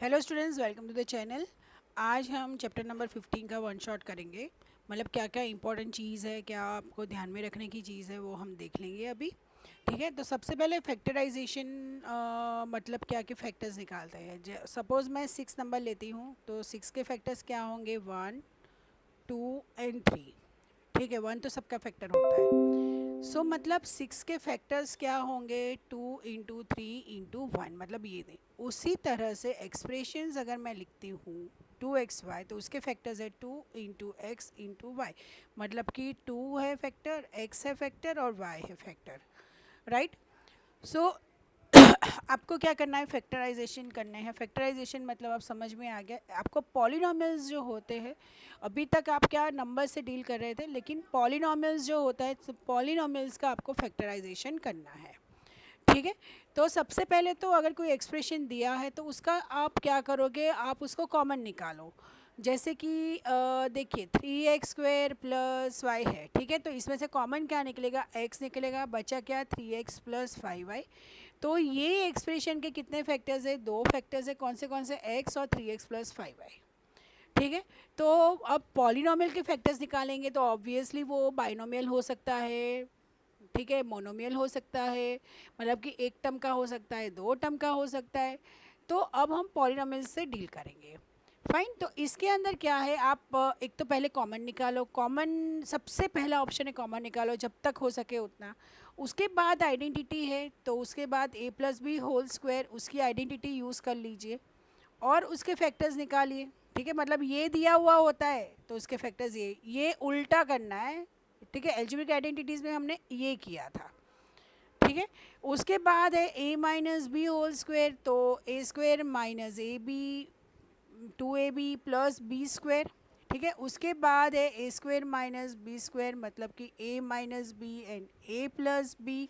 Hello students, welcome to the channel. आज हम chapter number 15 का वन शॉट करेंगे। मतलब क्या क्या इंपॉर्टेंट चीज़ है, क्या आपको ध्यान में रखने की चीज़ है, वो हम देख लेंगे अभी। ठीक है, तो सबसे पहले फैक्टराइजेशन मतलब क्या कि फैक्टर्स निकालते हैं। सपोज़ मैं 6 नंबर लेती हूँ तो 6 के फैक्टर्स क्या होंगे, 1 2 एंड 3। ठीक है, 1 तो सबका फैक्टर होता है। मतलब 6 के फैक्टर्स क्या होंगे, 2 इंटू 3 इंटू 1, मतलब ये दें। उसी तरह से एक्सप्रेशंस अगर मैं लिखती हूँ 2xy तो उसके फैक्टर्स है 2 इंटू एक्स इंटू वाई। मतलब कि 2 है फैक्टर, x है फैक्टर और y है फैक्टर। राइट। सो आपको क्या करना है, फैक्टराइजेशन करने हैं। फैक्टराइजेशन मतलब आप समझ में आ गया आपको। पॉलिनॉमियल्स जो होते हैं, अभी तक आप क्या नंबर से डील कर रहे थे, लेकिन पॉलिनॉमियल्स जो होता है तो पॉलिनॉमियल्स का आपको फैक्टराइजेशन करना है। ठीक है, तो सबसे पहले तो अगर कोई एक्सप्रेशन दिया है तो उसका आप क्या करोगे, आप उसको कॉमन निकालो। जैसे कि देखिए 3x² प्लस वाई है। ठीक है, तो इसमें से कॉमन क्या निकलेगा, x निकलेगा, बचा क्या 3x प्लस 5y। तो ये एक्सप्रेशन के कितने फैक्टर्स है, दो फैक्टर्स है। कौन से x और 3x प्लस 5y। ठीक है, तो अब पॉलिनॉमियल के फैक्टर्स निकालेंगे तो ऑब्वियसली वो बाइनोमियल हो सकता है, ठीक है, मोनोमियल हो सकता है, मतलब कि एक टर्म का हो सकता है, दो टर्म का हो सकता है। तो अब हम पॉलिनोमियल से डील करेंगे। फाइन, तो इसके अंदर क्या है, आप एक तो पहले कॉमन निकालो। कॉमन सबसे पहला ऑप्शन है, कॉमन निकालो जब तक हो सके उतना। उसके बाद आइडेंटिटी है तो उसके बाद a plus b whole square, उसकी आइडेंटिटी यूज़ कर लीजिए और उसके फैक्टर्स निकालिए। ठीक है, मतलब ये दिया हुआ होता है तो उसके फैक्टर्स ये उल्टा करना है। ठीक है, एल्जेब्रिक आइडेंटिटीज़ में हमने ये किया था। ठीक है, उसके बाद है a minus b whole square, तो a square minus a b 2ab plus b square. ठीक है, उसके बाद है a square minus b square, मतलब कि a minus b and a plus b.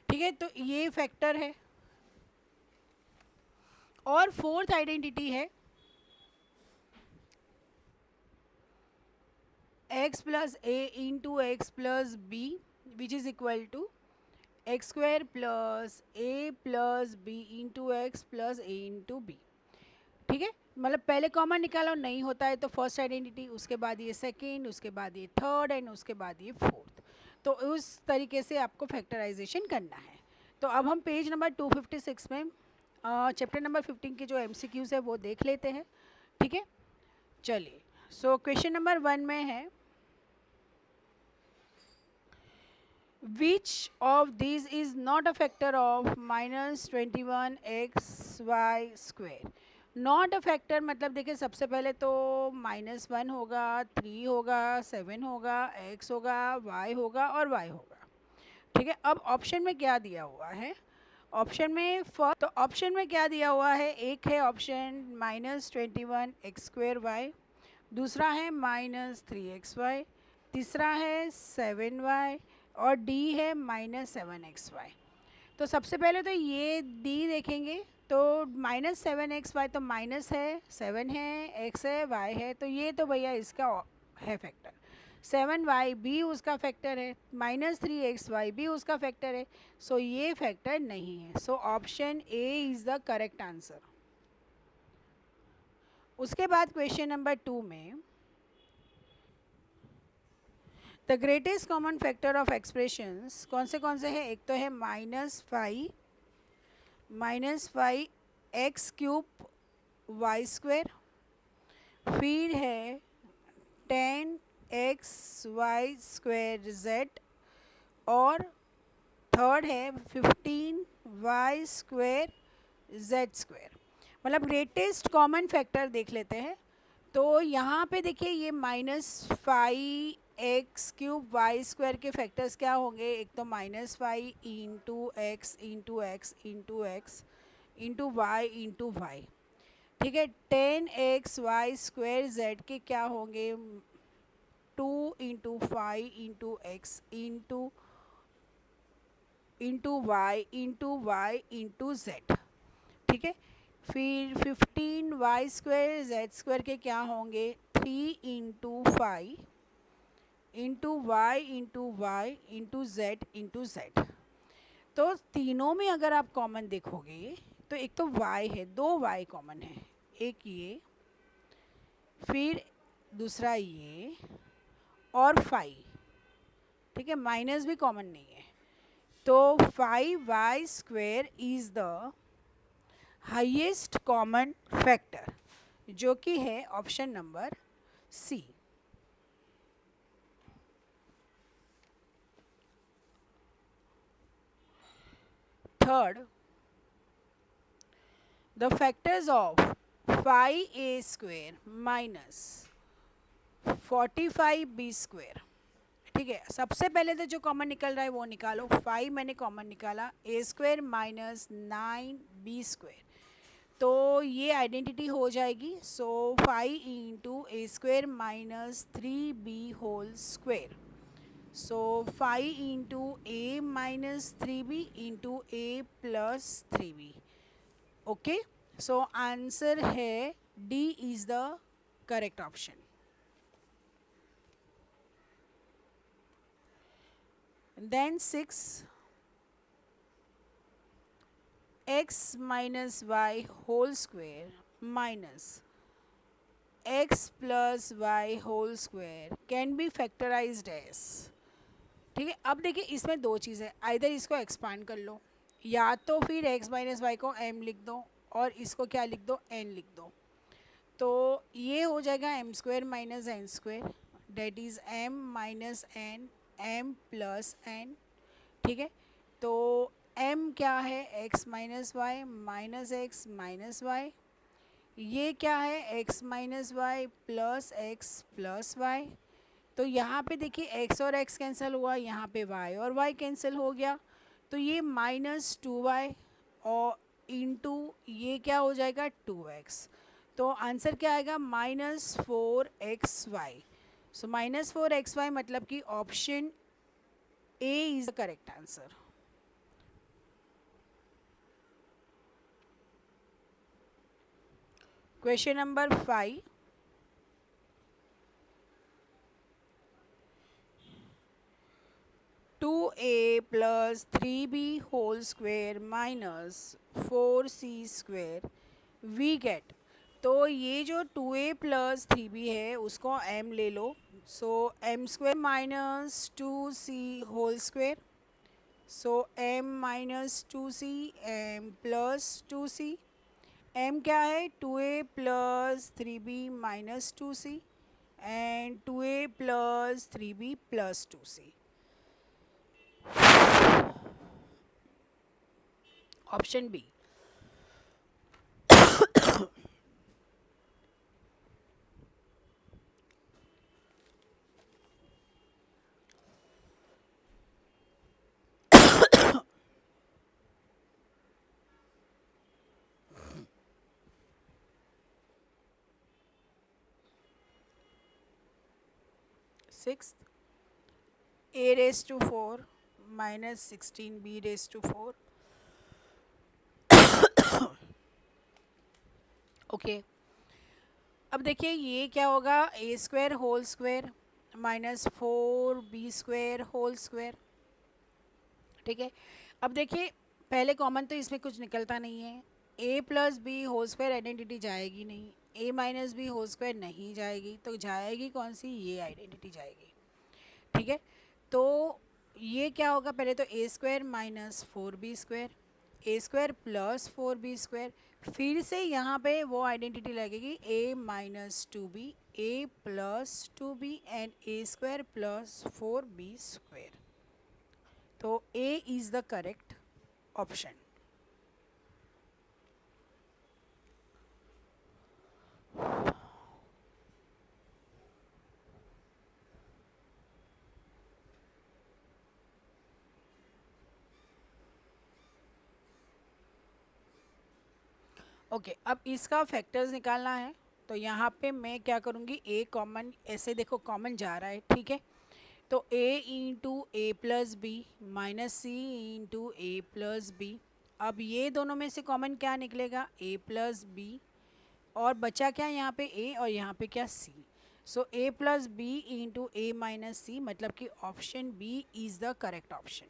ठीक है, तो ये फैक्टर है। और फोर्थ आइडेंटिटी है x plus a into x plus b which is equal to x square plus a plus B into x plus a into B. ठीक है, मतलब पहले कॉमन निकालो, नहीं होता है तो फर्स्ट आइडेंटिटी, उसके बाद ये सेकेंड, उसके बाद ये थर्ड एंड उसके बाद ये फोर्थ। तो उस तरीके से आपको फैक्टराइजेशन करना है। तो अब हम पेज नंबर 256 में चैप्टर नंबर 15 के जो MCQs है वो देख लेते हैं। ठीक है, चलिए। सो क्वेश्चन नंबर 1 में है, which of these is not a factor of minus 21xy square. Not a factor मतलब देखिए, सबसे पहले तो -1 होगा, 3 होगा, 7 होगा, x होगा, y होगा और y होगा। ठीक है, अब ऑप्शन में क्या दिया हुआ है, ऑप्शन में फर्स्ट, तो ऑप्शन में क्या दिया हुआ है, एक है ऑप्शन -21x²y, दूसरा है -3xy, तीसरा है 7y और डी है -7xy। तो सबसे पहले तो ये डी देखेंगे, तो -7xy तो माइनस है, 7 है, x है, y है, तो ये तो भैया इसका है फैक्टर। 7y भी उसका फैक्टर है, -3xy भी उसका फैक्टर है। सो ये फैक्टर नहीं है। So option A is the correct answer. उसके बाद क्वेश्चन नंबर 2 में, the greatest common factor of expressions कौन से हैं, एक तो है -5 एक्स क्यूब वाई स्क्वायर, फिर है 10xy जेड, और थर्ड है 15y² जेड स्क्वायर। मतलब ग्रेटेस्ट कॉमन फैक्टर देख लेते हैं। तो यहाँ पे देखिए ये -5x³ y² के फैक्टर्स क्या होंगे, एक तो -5 into x into x into x into y into y. ठीक है, 10xy² के क्या होंगे, 2 into 5 into x into y into z. ठीक है, फिर 15y² के क्या होंगे, 3 into 5 into y into z. तो तीनों में अगर आप कॉमन देखोगे तो एक तो y है, दो y कॉमन है, एक ये, फिर दूसरा ये और 5, ठीक है, माइनस भी कॉमन नहीं है, तो 5y² is the highest common factor, जो कि है option number c. Third, the factors of 5a² minus 45b², ठीक है। सबसे पहले तो जो कॉमन निकल रहा है वो निकालो। 5 मैंने कॉमन निकाला, a² माइनस 9b², तो ये आइडेंटिटी हो जाएगी। So 5 into a² minus 3b², so 5 into a minus 3b into a plus 3b। Okay, so answer है D is the correct option. Then 6, x minus y whole square minus x plus y whole square can be factorized as, ठीक है। अब देखिए इसमें दो चीज़ें, either इसको expand कर लो, या तो फिर x माइनस वाई को m लिख दो और इसको क्या लिख दो, n लिख दो। तो ये हो जाएगा m² minus n², that is m minus n, m plus n, ठीक है। तो m क्या है, x minus y minus x minus y, ये क्या है x minus y plus x plus Y. तो यहाँ पे देखिए x और x कैंसिल हुआ, यहाँ पे y और y कैंसिल हो गया, तो ये -2y और इंटू ये क्या हो जाएगा 2x। तो आंसर क्या आएगा, -4xy। सो -4xy मतलब कि option a is the correct answer. Question number 5, two a plus 3b whole square minus 4c² we get. तो ये जो 2a प्लस 3b है उसको m ले लो, so m² minus 2c whole square, so m minus 2c m plus 2c, m क्या है 2a plus 3b minus 2c and 2a plus 3b plus 2c। Option B. Six, a⁴ minus 16b⁴। Okay, अब देखिए ये क्या होगा, a² whole square minus 4b² whole square, ठीक है। अब देखिए पहले कॉमन तो इसमें कुछ निकलता नहीं है, a plus b whole square identity जाएगी नहीं, a minus b whole square नहीं जाएगी, तो जाएगी कौन सी, ये आइडेंटिटी जाएगी, ठीक है। तो ये क्या होगा, पहले तो a² minus 4b², a² plus 4b², फिर से यहाँ पे वो आइडेंटिटी लगेगी a minus 2b, a plus 2b and a² plus 4b²। तो a is the correct option. Okay, अब इसका फैक्टर्स निकालना है, तो यहाँ पे मैं क्या करूँगी, a कॉमन, ऐसे देखो कॉमन जा रहा है, ठीक है। तो a into a plus b minus c into a plus b, अब ये दोनों में से कॉमन क्या निकलेगा, a प्लस बी, और बचा क्या यहाँ पे a और यहाँ पे क्या c। So a plus B into A minus C, मतलब कि option B is the correct option.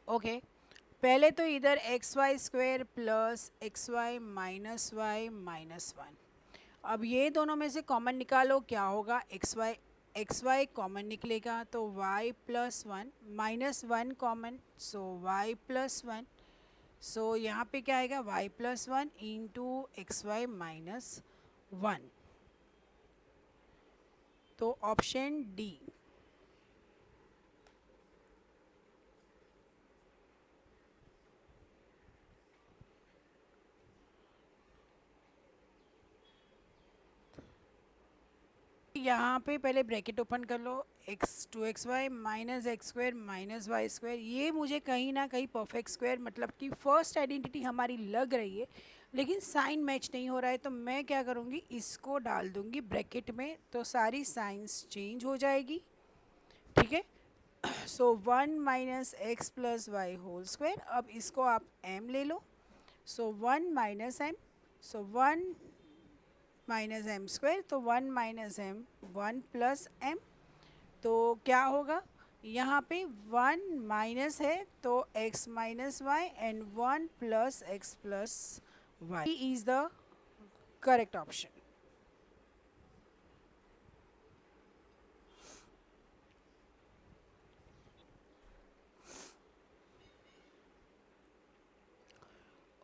Okay, पहले तो इधर X Y square plus X Y minus one. अब ये दोनों में से कॉमन निकालो, क्या होगा, एक्स वाई कॉमन निकलेगा तो Y plus one, minus one common, so Y plus one. So यहाँ पे क्या आएगा, Y plus one into X Y minus one. तो ऑप्शन डी। यहाँ पे पहले ब्रैकेट ओपन कर लो, X two X Y minus X square minus Y square, ये मुझे कहीं ना कहीं परफेक्ट स्क्वायर मतलब कि फर्स्ट आइडेंटिटी हमारी लग रही है, लेकिन साइन मैच नहीं हो रहा है। तो मैं क्या करूँगी, इसको डाल दूँगी ब्रैकेट में, तो सारी साइंस चेंज हो जाएगी। ठीक है, so one minus X plus Y whole square, अब इसको आप एम ले लो, so one minus M, so one minus M square, तो one minus M one plus M. तो क्या होगा, यहाँ पे वन माइनस है तो X minus Y and one plus Y is the correct option.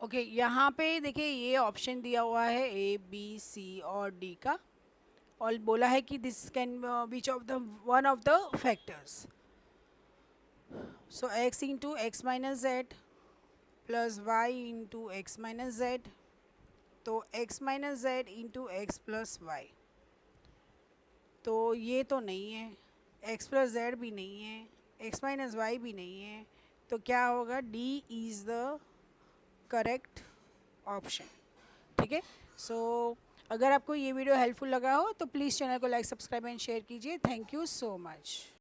Okay, यहाँ पे देखिए ये ऑप्शन दिया हुआ है ए बी सी और डी का, और बोला है कि this can which of the one of the factors. So X into X minus Z plus Y into X minus Z, तो X minus Z into x plus Y, तो ये तो नहीं है, एक्स प्लस जेड भी नहीं है, x minus Y भी नहीं है, तो क्या होगा, D is the correct option. ठीक है, सो अगर आपको ये वीडियो हेल्पफुल लगा हो तो प्लीज़ चैनल को लाइक सब्सक्राइब एंड शेयर कीजिए। Thank you so much.